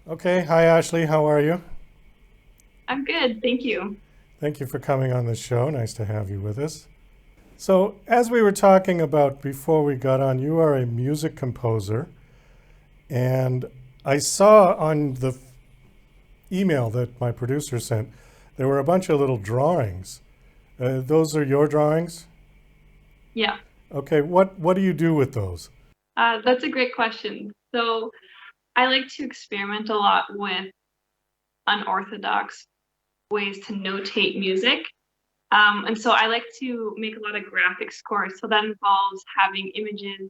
Okay, hi Ashley, how are you? I'm good, thank you. Thank you for coming on the show. Nice to have you with us. So, as we were talking about before we got on, you are a music composer, and I saw on the email that my producer sent, there were a bunch of little drawings. Those are your drawings? Yeah, Okay, what do you do with those? that's a great question. So I like to experiment a lot with unorthodox ways to notate music. And so I like to make a lot of graphic scores. So that involves having images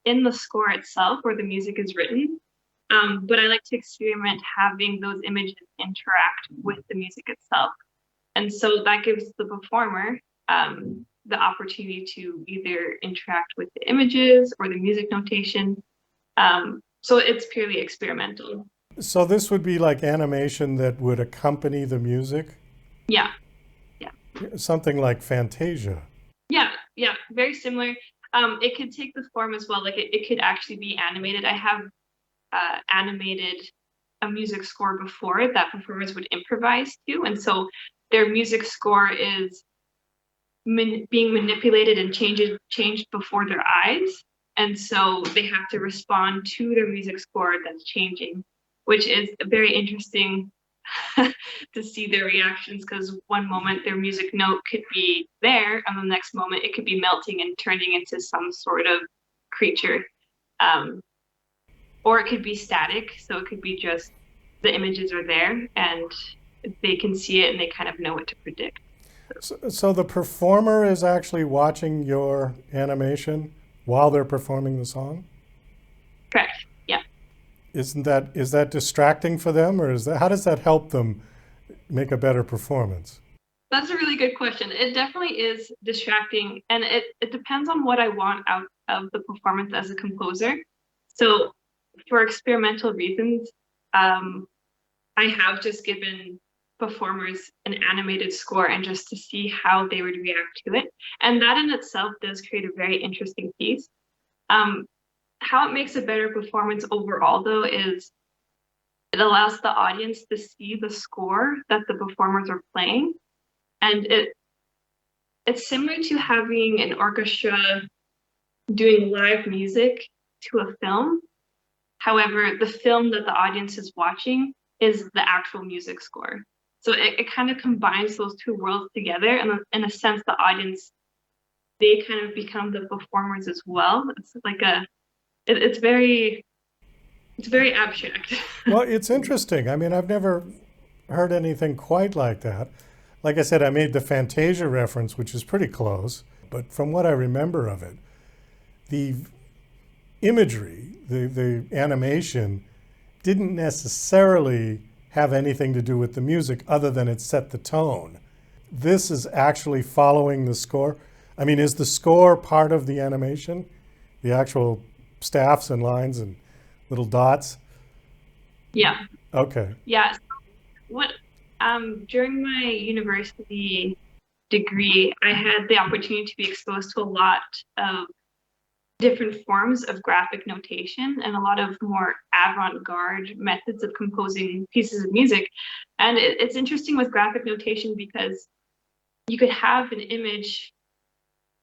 in the score itself where the music is written. But I like to experiment having those images interact with the music itself. And so that gives the performer the opportunity to either interact with the images or the music notation. So it's purely experimental. So, this would be like animation that would accompany the music? Yeah, yeah, Something like Fantasia. yeah. Very similar. It could take the form as well. Like it could actually be animated. I have animated a music score before that performers would improvise to, and so their music score is being manipulated and changed before their eyes, and so they have to respond to their music score that's changing, which is very interesting to see their reactions because one moment their music note could be there and the next moment it could be melting and turning into some sort of creature, um, or it could be static, so it could be just the images are there and they can see it and they kind of know what to predict. So the performer is actually watching your animation while they're performing the song? Correct, yeah. Is that distracting for them, or is that how does that help them make a better performance? That's a really good question. It definitely is distracting, and it depends on what I want out of the performance as a composer. So, for experimental reasons, um, I have just given performers an animated score and just to see how they would react to it. And that in itself does create a very interesting piece. Um, how it makes a better performance overall, though, is it allows the audience to see the score that the performers are playing, and it's similar to having an orchestra doing live music to a film. However, the film that the audience is watching is the actual music score. So it kind of combines those two worlds together. And in a sense, the audience, they kind of become the performers as well. It's like it's it's very abstract. Well, it's interesting. I mean, I've never heard anything quite like that. Like I said, I made the Fantasia reference, which is pretty close, but from what I remember of it, the imagery, the animation, didn't necessarily have anything to do with the music other than it set the tone. This is actually following the score. I mean, is the score part of the animation? The actual staffs and lines and little dots? Yeah. Okay. Yeah. What during my university degree, I had the opportunity to be exposed to a lot of different forms of graphic notation and a lot of more avant-garde methods of composing pieces of music. And it's interesting with graphic notation because you could have an image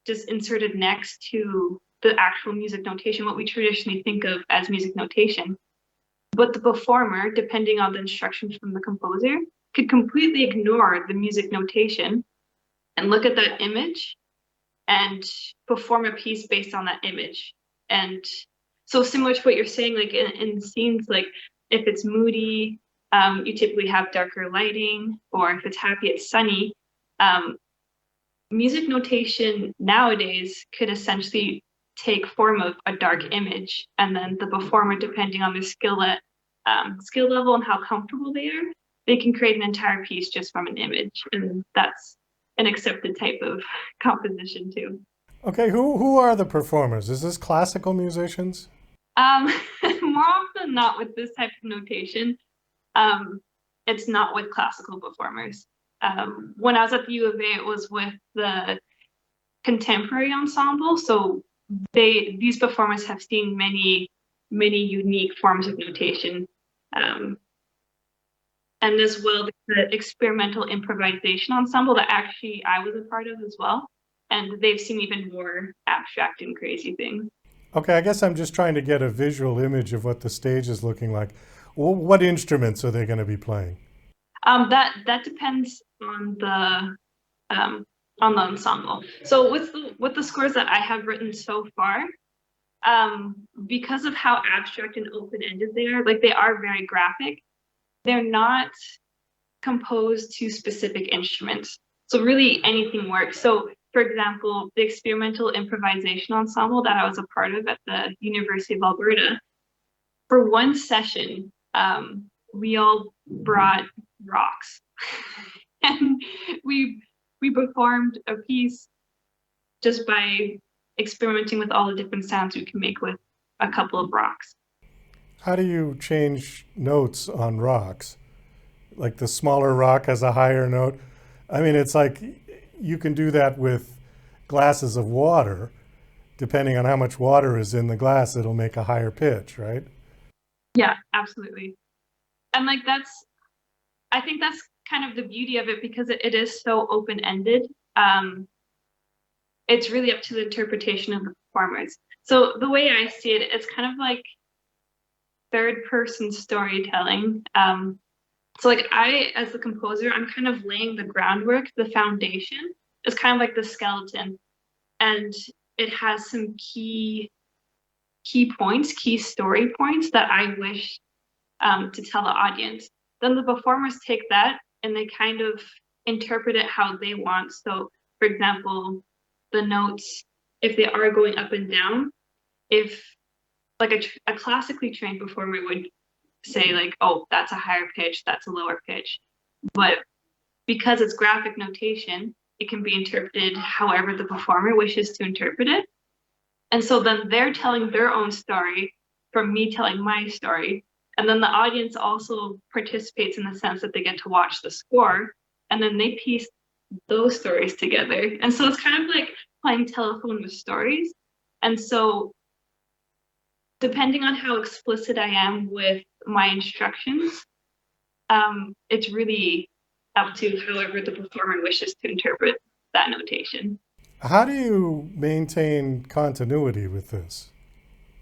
just inserted next to the actual music notation, what we traditionally think of as music notation. But the performer, depending on the instructions from the composer, could completely ignore the music notation and look at that image and perform a piece based on that image. And so similar to what you're saying, like in scenes, like if it's moody, you typically have darker lighting, or if it's happy, it's sunny. Um, music notation nowadays could essentially take form of a dark image, and then the performer, depending on their skill level and how comfortable they are, they can create an entire piece just from an image, and that's an accepted type of composition too. Okay, who are the performers? Is this classical musicians? Um, more often than not, with this type of notation, um, it's not with classical performers. When I was at the U of A, it was with the contemporary ensemble. So these performers have seen many unique forms of notation. Um, and as well, the experimental improvisation ensemble that actually I was a part of as well. And they've seen even more abstract and crazy things. Okay, I guess I'm just trying to get a visual image of what the stage is looking like. What instruments are they going to be playing? That depends on the ensemble. So with the scores that I have written so far, because of how abstract and open-ended they are, like they are very graphic, they're not composed to specific instruments. So really anything works. So for example, the experimental improvisation ensemble that I was a part of at the University of Alberta, for one session, we all brought rocks and we performed a piece just by experimenting with all the different sounds we can make with a couple of rocks. How do you change notes on rocks? Like the smaller rock has a higher note. I mean, it's like you can do that with glasses of water. Depending on how much water is in the glass, it'll make a higher pitch, right? Yeah, absolutely. And like I think that's kind of the beauty of it because it is so open-ended. It's really up to the interpretation of the performers. So the way I see it, it's kind of like third-person storytelling. So like I, as the composer, I'm kind of laying the groundwork, the foundation. It's kind of like the skeleton, and it has some key points, key story points that I wish to tell the audience. Then the performers take that and they kind of interpret it how they want. So, for example, the notes, if they are going up and down, if like a classically trained performer would say like, oh, that's a higher pitch, that's a lower pitch. But because it's graphic notation, it can be interpreted however the performer wishes to interpret it. And so then they're telling their own story from me telling my story. And then the audience also participates in the sense that they get to watch the score and then they piece those stories together. And so it's kind of like playing telephone with stories. And so depending on how explicit I am with my instructions, it's really up to however the performer wishes to interpret that notation. How do you maintain continuity with this?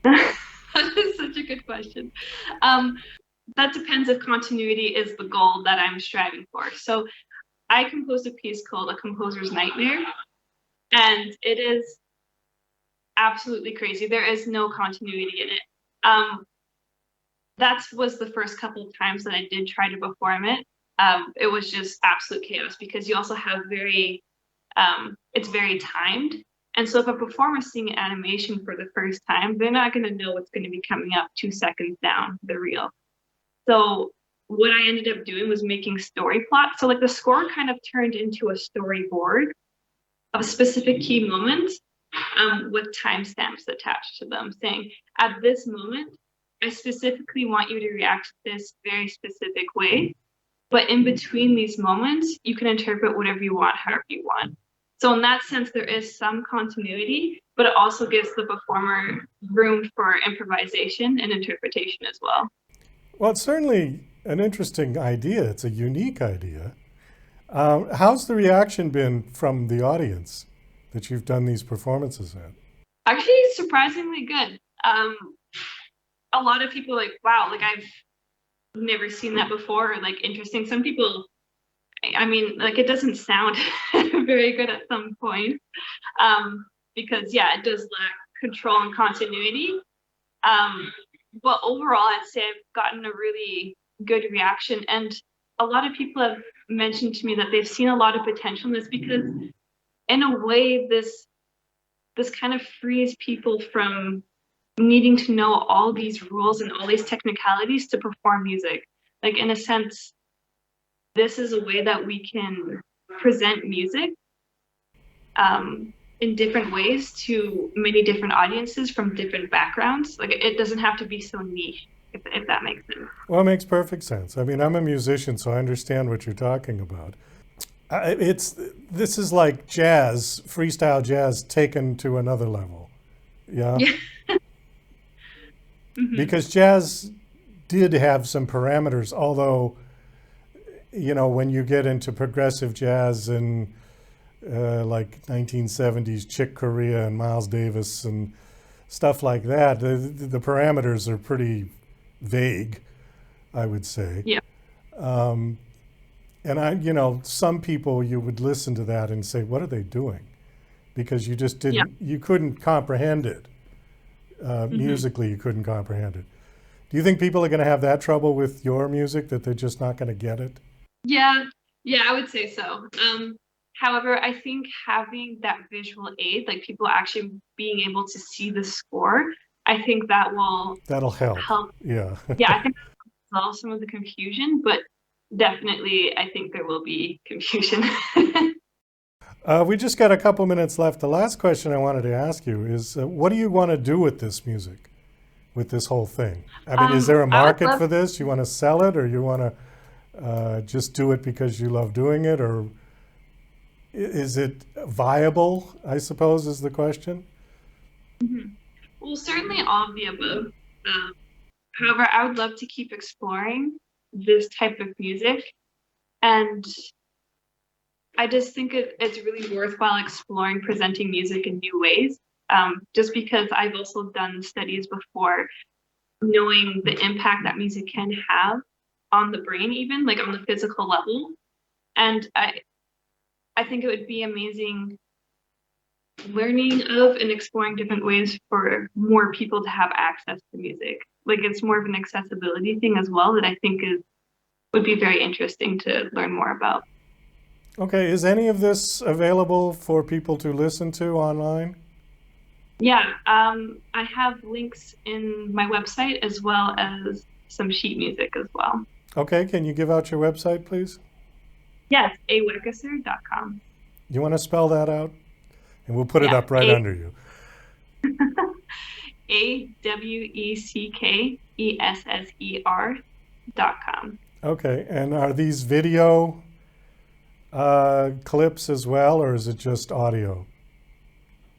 That is such a good question. That depends if continuity is the goal that I'm striving for. So I composed a piece called A Composer's Nightmare, and it is absolutely crazy. There is no continuity in it. That was the first couple of times that I did try to perform it. It was just absolute chaos because you also have it's very timed. And so if a performer's seeing animation for the first time, they're not going to know what's going to be coming up 2 seconds down the reel. So what I ended up doing was making story plots. So like the score kind of turned into a storyboard of specific key moments with timestamps attached to them saying, at this moment, I specifically want you to react this very specific way. But in between these moments, you can interpret whatever you want, however you want. So in that sense, there is some continuity, but it also gives the performer room for improvisation and interpretation as well. Well, it's certainly an interesting idea. It's a unique idea. How's the reaction been from the audience that you've done these performances in? Actually, surprisingly good. A lot of people are like, wow, like I've never seen that before, or like interesting. Some people, I mean, like it doesn't sound very good at some point because yeah, it does lack control and continuity. But overall, I'd say I've gotten a really good reaction, and a lot of people have mentioned to me that they've seen a lot of potential in this because, in a way, this kind of frees people from needing to know all these rules and all these technicalities to perform music. Like in a sense, this is a way that we can present music in different ways to many different audiences from different backgrounds. Like it doesn't have to be so niche, if that makes sense. Well, it makes perfect sense. I mean, I'm a musician, so I understand what you're talking about. This is like jazz, freestyle jazz taken to another level. Yeah. Mm-hmm. Because jazz did have some parameters, although, you know, when you get into progressive jazz and like 1970s Chick Corea and Miles Davis and stuff like that, the parameters are pretty vague, I would say. Yeah. And you know, some people, you would listen to that and say, what are they doing? Because you just didn't, you couldn't comprehend it. Musically, you couldn't comprehend it. Do you think people are going to have that trouble with your music, that they're just not going to get it? Yeah, I would say so. However, I think having that visual aid, like people actually being able to see the score, I think that'll help. Yeah. Yeah, I think that'll solve some of the confusion, but definitely I think there will be confusion. We just got a couple minutes left. The last question I wanted to ask you is, what do you want to do with this music, with this whole thing? I mean, is there a market for this? You want to sell it, or you want to just do it because you love doing it, or is it viable, I suppose, is the question? Well, certainly all of the above. However, I would love to keep exploring this type of music, and I just think it's really worthwhile exploring presenting music in new ways, just because I've also done studies before, knowing the impact that music can have on the brain, even like on the physical level. And I think it would be amazing learning of and exploring different ways for more people to have access to music. Like, it's more of an accessibility thing as well that I think would be very interesting to learn more about. Okay, is any of this available for people to listen to online? Yeah, I have links in my website as well as some sheet music as well. Okay, can you give out your website, please? Yes, Weckesser.com. You want to spell that out? And we'll put it up right under you. Weckesser.com. Okay, and are these video clips as well, or is it just audio?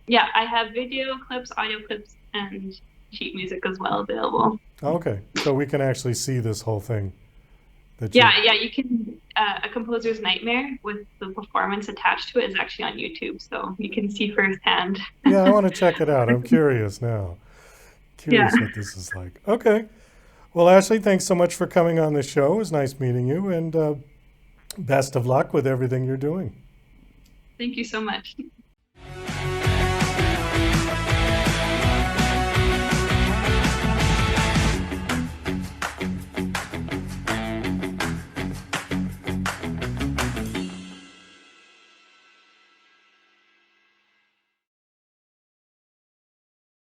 Yeah, I have video clips, audio clips, and sheet music as well available. Okay, so we can actually see this whole thing. Yeah, you can. A Composer's Nightmare with the performance attached to it is actually on YouTube, so you can see firsthand. Yeah, I want to check it out. I'm curious now. What this is like. Okay. Well, Ashley, thanks so much for coming on the show. It was nice meeting you, and best of luck with everything you're doing. Thank you so much.